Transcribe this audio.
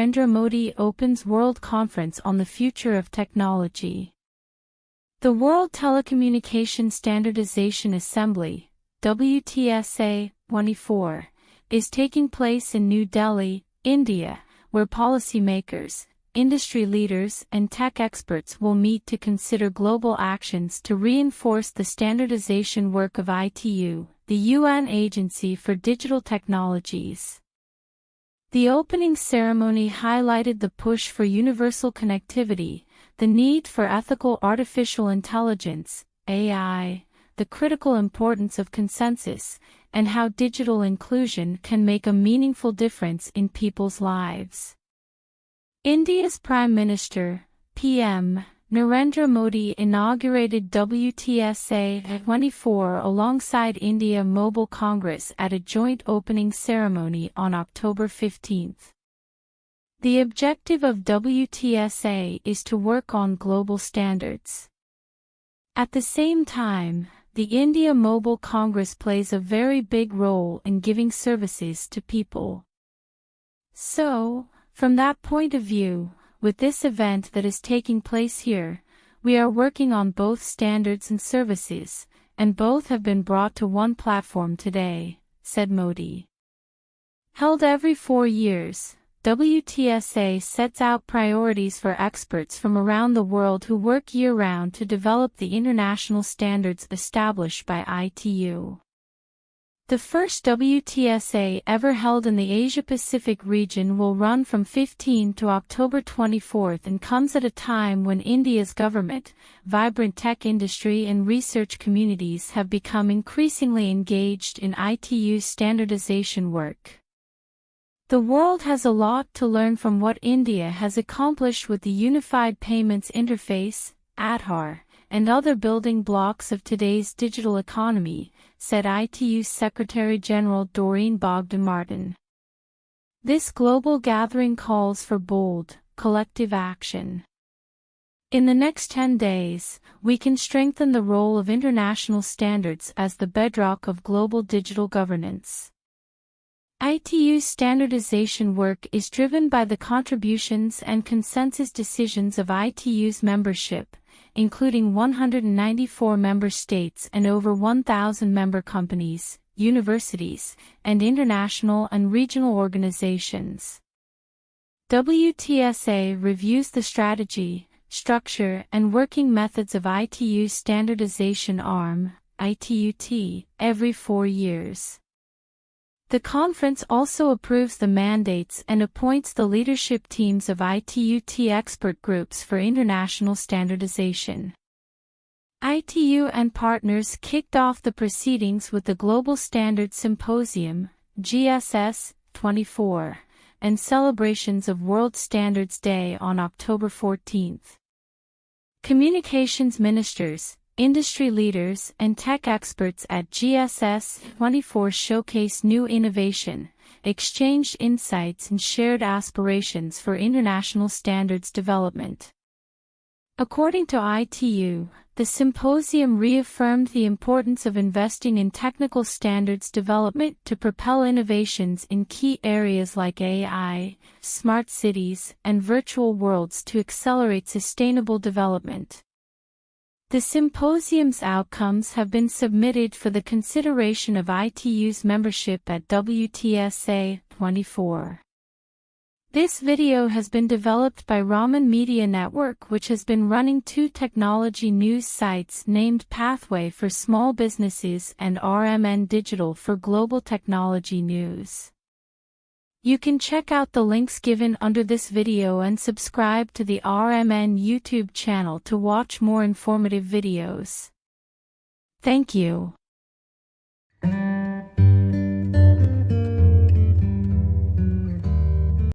Narendra Modi opens World Conference on the Future of Technology. The World Telecommunication Standardization Assembly, WTSA 24, is taking place in New Delhi, India, where policymakers, industry leaders, and tech experts will meet to consider global actions to reinforce the standardization work of ITU, the UN Agency for Digital Technologies. The opening ceremony highlighted the push for universal connectivity, the need for ethical artificial intelligence, AI, the critical importance of consensus, and how digital inclusion can make a meaningful difference in people's lives. India's Prime Minister, PM, Narendra Modi inaugurated WTSA 24 alongside India Mobile Congress at a joint opening ceremony on October 15. The objective of WTSA is to work on global standards. At the same time, the India Mobile Congress plays a very big role in giving services to people. So, from that point of view, with this event that is taking place here, we are working on both standards and services, and both have been brought to one platform today, said Modi. Held every 4 years, WTSA sets out priorities for experts from around the world who work year-round to develop the international standards established by ITU. The first WTSA ever held in the Asia-Pacific region will run from 15 to October 24 and comes at a time when India's government, vibrant tech industry and research communities have become increasingly engaged in ITU standardization work. The world has a lot to learn from what India has accomplished with the Unified Payments Interface, Aadhaar, and other building blocks of today's digital economy, said ITU's Secretary-General Doreen Bogdan-Martin. This global gathering calls for bold, collective action. In the next 10 days, we can strengthen the role of international standards as the bedrock of global digital governance. ITU's standardization work is driven by the contributions and consensus decisions of ITU's membership, including 194 member states and over 1,000 member companies, universities, and international and regional organizations. WTSA reviews the strategy, structure, and working methods of ITU's standardization arm, ITUT, every 4 years. The conference also approves the mandates and appoints the leadership teams of ITUT expert groups for international standardization. ITU and partners kicked off the proceedings with the Global Standards Symposium, GSS 24, and celebrations of World Standards Day on October 14. Communications ministers, industry leaders, and tech experts at GSS 24 showcase new innovation, exchanged insights, and shared aspirations for international standards development. According to ITU, the symposium reaffirmed the importance of investing in technical standards development to propel innovations in key areas like AI, smart cities, and virtual worlds to accelerate sustainable development. The symposium's outcomes have been submitted for the consideration of ITU's membership at WTSA 24. This video has been developed by Raman Media Network, which has been running 2 technology news sites named Pathway for Small Businesses and RMN Digital for Global Technology News. You can check out the links given under this video and subscribe to the RMN YouTube channel to watch more informative videos. Thank you.